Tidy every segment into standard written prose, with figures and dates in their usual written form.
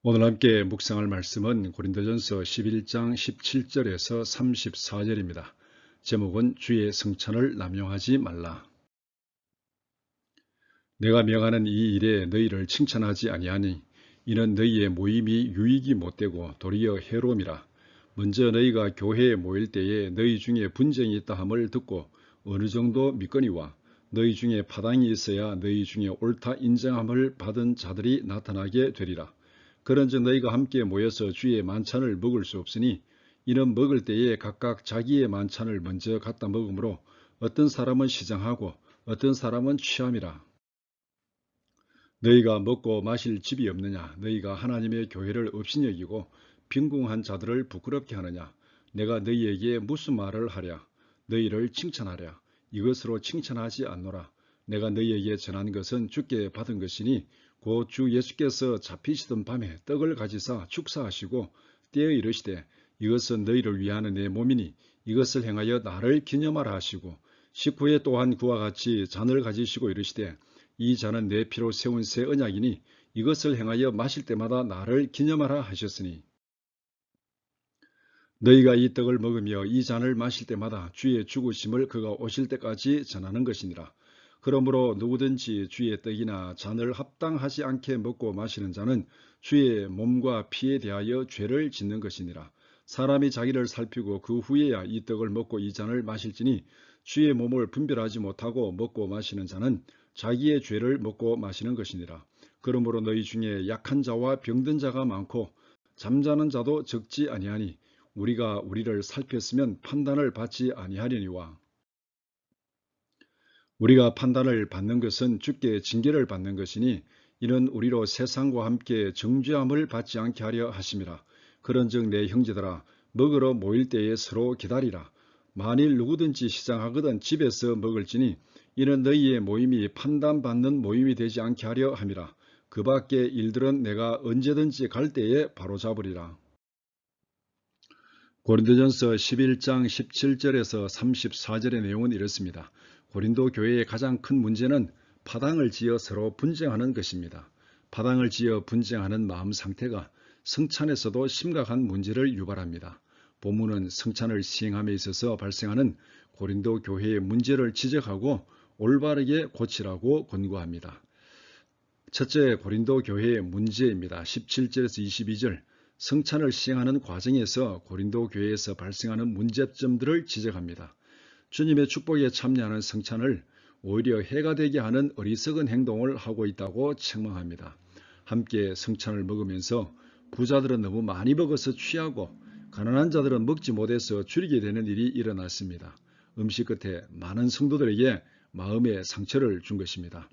오늘 함께 묵상할 말씀은 고린도전서 11장 17절에서 34절입니다. 제목은 주의 성찬을 남용하지 말라. 내가 명하는 이 일에 너희를 칭찬하지 아니하니 이는 너희의 모임이 유익이 못되고 도리어 해로움이라. 먼저 너희가 교회에 모일 때에 너희 중에 분쟁이 있다 함을 듣고 어느 정도 믿거니와 너희 중에 파당이 있어야 너희 중에 옳다 인정함을 받은 자들이 나타나게 되리라. 그런즉 너희가 함께 모여서 주의 만찬을 먹을 수 없으니 이는 먹을 때에 각각 자기의 만찬을 먼저 갖다 먹으므로 어떤 사람은 시장하고 어떤 사람은 취함이라. 너희가 먹고 마실 집이 없느냐? 너희가 하나님의 교회를 없이 여기고 빈궁한 자들을 부끄럽게 하느냐? 내가 너희에게 무슨 말을 하랴? 너희를 칭찬하랴? 이것으로 칭찬하지 않노라. 내가 너희에게 전한 것은 주께 받은 것이니 곧 주 예수께서 잡히시던 밤에 떡을 가지사 축사하시고 떼어 이르시되 이것은 너희를 위하는 내 몸이니 이것을 행하여 나를 기념하라 하시고 식후에 또한 그와 같이 잔을 가지시고 이르시되 이 잔은 내 피로 세운 새 언약이니 이것을 행하여 마실 때마다 나를 기념하라 하셨으니 너희가 이 떡을 먹으며 이 잔을 마실 때마다 주의 죽으심을 그가 오실 때까지 전하는 것이니라. 그러므로 누구든지 주의 떡이나 잔을 합당하지 않게 먹고 마시는 자는 주의 몸과 피에 대하여 죄를 짓는 것이니라. 사람이 자기를 살피고 그 후에야 이 떡을 먹고 이 잔을 마실지니 주의 몸을 분별하지 못하고 먹고 마시는 자는 자기의 죄를 먹고 마시는 것이니라. 그러므로 너희 중에 약한 자와 병든 자가 많고 잠자는 자도 적지 아니하니 우리가 우리를 살폈으면 판단을 받지 아니하려니와 우리가 판단을 받는 것은 주께 징계를 받는 것이니 이는 우리로 세상과 함께 정죄함을 받지 않게 하려 하심이라. 그런즉 내 형제들아 먹으러 모일 때에 서로 기다리라. 만일 누구든지 시장하거든 집에서 먹을지니 이는 너희의 모임이 판단받는 모임이 되지 않게 하려 함이라. 그 밖의 일들은 내가 언제든지 갈 때에 바로잡으리라. 고린도전서 11장 17절에서 34절의 내용은 이렇습니다. 고린도 교회의 가장 큰 문제는 파당을 지어 서로 분쟁하는 것입니다. 파당을 지어 분쟁하는 마음 상태가 성찬에서도 심각한 문제를 유발합니다. 본문은 성찬을 시행함에 있어서 발생하는 고린도 교회의 문제를 지적하고 올바르게 고치라고 권고합니다. 첫째, 고린도 교회의 문제입니다. 17절에서 22절. 성찬을 시행하는 과정에서 고린도 교회에서 발생하는 문제점들을 지적합니다. 주님의 축복에 참여하는 성찬을 오히려 해가 되게 하는 어리석은 행동을 하고 있다고 책망합니다. 함께 성찬을 먹으면서 부자들은 너무 많이 먹어서 취하고 가난한 자들은 먹지 못해서 줄이게 되는 일이 일어났습니다. 음식 끝에 많은 성도들에게 마음의 상처를 준 것입니다.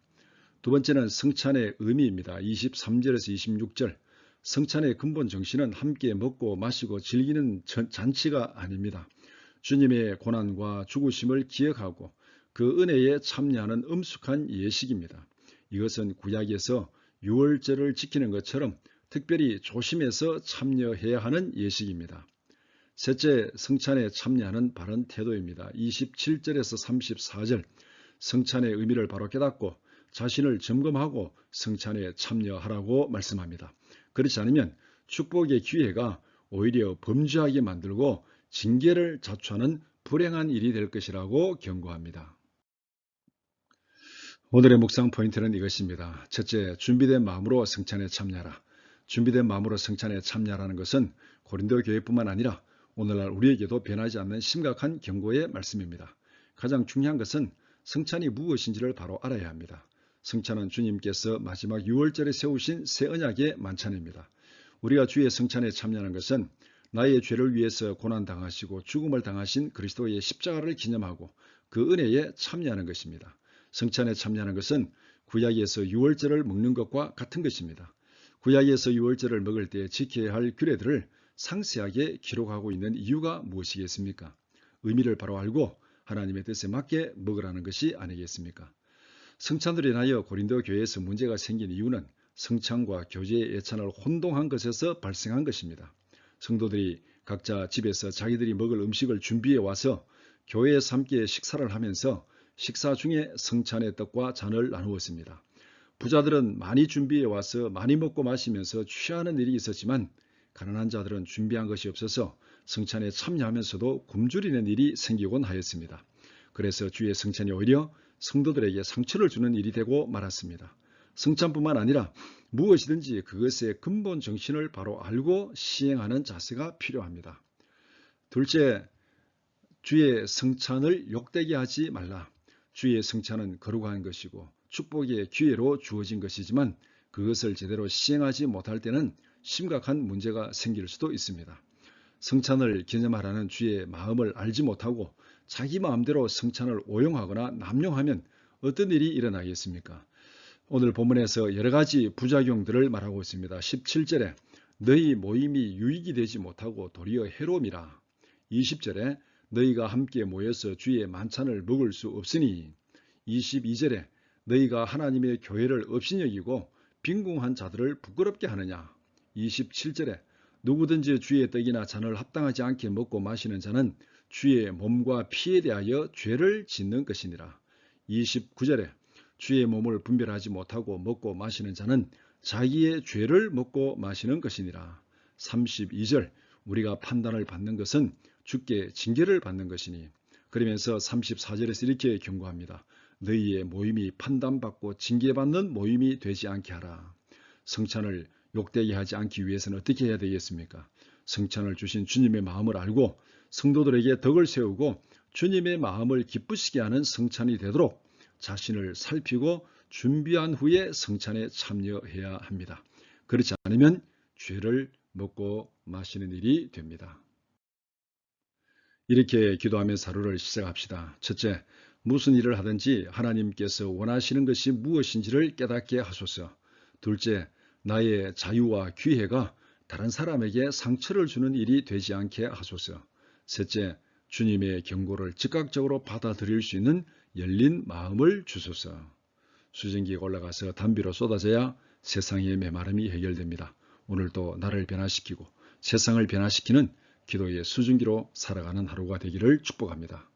두 번째는 성찬의 의미입니다. 23절에서 26절. 성찬의 근본 정신은 함께 먹고 마시고 즐기는 잔치가 아닙니다. 주님의 고난과 죽으심을 기억하고 그 은혜에 참여하는 엄숙한 예식입니다. 이것은 구약에서 유월절을 지키는 것처럼 특별히 조심해서 참여해야 하는 예식입니다. 셋째, 성찬에 참여하는 바른 태도입니다. 27절에서 34절. 성찬의 의미를 바로 깨닫고 자신을 점검하고 성찬에 참여하라고 말씀합니다. 그렇지 않으면 축복의 기회가 오히려 범죄하게 만들고 징계를 자초하는 불행한 일이 될 것이라고 경고합니다. 오늘의 묵상 포인트는 이것입니다. 첫째, 준비된 마음으로 성찬에 참여하라. 준비된 마음으로 성찬에 참여하라는 것은 고린도 교회뿐만 아니라 오늘날 우리에게도 변하지 않는 심각한 경고의 말씀입니다. 가장 중요한 것은 성찬이 무엇인지를 바로 알아야 합니다. 성찬은 주님께서 마지막 유월절에 세우신 새 언약의 만찬입니다. 우리가 주의 성찬에 참여하는 것은 나의 죄를 위해서 고난당하시고 죽음을 당하신 그리스도의 십자가를 기념하고 그 은혜에 참여하는 것입니다. 성찬에 참여하는 것은 구약에서 유월절을 먹는 것과 같은 것입니다. 구약에서 유월절을 먹을 때 지켜야 할 규례들을 상세하게 기록하고 있는 이유가 무엇이겠습니까? 의미를 바로 알고 하나님의 뜻에 맞게 먹으라는 것이 아니겠습니까? 성찬으로 인하여 고린도 교회에서 문제가 생긴 이유는 성찬과 교제의 예찬을 혼동한 것에서 발생한 것입니다. 성도들이 각자 집에서 자기들이 먹을 음식을 준비해 와서 교회에서 함께 식사를 하면서 식사 중에 성찬의 떡과 잔을 나누었습니다. 부자들은 많이 준비해 와서 많이 먹고 마시면서 취하는 일이 있었지만 가난한 자들은 준비한 것이 없어서 성찬에 참여하면서도 굶주리는 일이 생기곤 하였습니다. 그래서 주의 성찬이 오히려 성도들에게 상처를 주는 일이 되고 말았습니다. 성찬뿐만 아니라 무엇이든지 그것의 근본 정신을 바로 알고 시행하는 자세가 필요합니다. 둘째, 주의 성찬을 욕되게 하지 말라. 주의 성찬은 거룩한 것이고 축복의 기회로 주어진 것이지만 그것을 제대로 시행하지 못할 때는 심각한 문제가 생길 수도 있습니다. 성찬을 기념하라는 주의 마음을 알지 못하고 자기 마음대로 성찬을 오용하거나 남용하면 어떤 일이 일어나겠습니까? 오늘 본문에서 여러 가지 부작용들을 말하고 있습니다. 17절에 너희 모임이 유익이 되지 못하고 도리어 해로움이라. 20절에 너희가 함께 모여서 주의 만찬을 먹을 수 없으니. 22절에 너희가 하나님의 교회를 없이 여기고 빈궁한 자들을 부끄럽게 하느냐. 27절에 누구든지 주의 떡이나 잔을 합당하지 않게 먹고 마시는 자는 주의 몸과 피에 대하여 죄를 짓는 것이니라. 29절에 주의 몸을 분별하지 못하고 먹고 마시는 자는 자기의 죄를 먹고 마시는 것이니라. 32절 우리가 판단을 받는 것은 주께 징계를 받는 것이니. 그러면서 34절에서 이렇게 경고합니다. 너희의 모임이 판단받고 징계받는 모임이 되지 않게 하라. 성찬을 욕되게 하지 않기 위해서는 어떻게 해야 되겠습니까? 성찬을 주신 주님의 마음을 알고 성도들에게 덕을 세우고 주님의 마음을 기쁘시게 하는 성찬이 되도록 자신을 살피고 준비한 후에 성찬에 참여해야 합니다. 그렇지 않으면 죄를 먹고 마시는 일이 됩니다. 이렇게 기도하면서 하루를 시작합시다. 첫째, 무슨 일을 하든지 하나님께서 원하시는 것이 무엇인지를 깨닫게 하소서. 둘째, 나의 자유와 기회가 다른 사람에게 상처를 주는 일이 되지 않게 하소서. 셋째, 주님의 경고를 즉각적으로 받아들일 수 있는 열린 마음을 주소서. 수증기가 올라가서 단비로 쏟아져야 세상의 메마름이 해결됩니다. 오늘도 나를 변화시키고 세상을 변화시키는 기도의 수증기로 살아가는 하루가 되기를 축복합니다.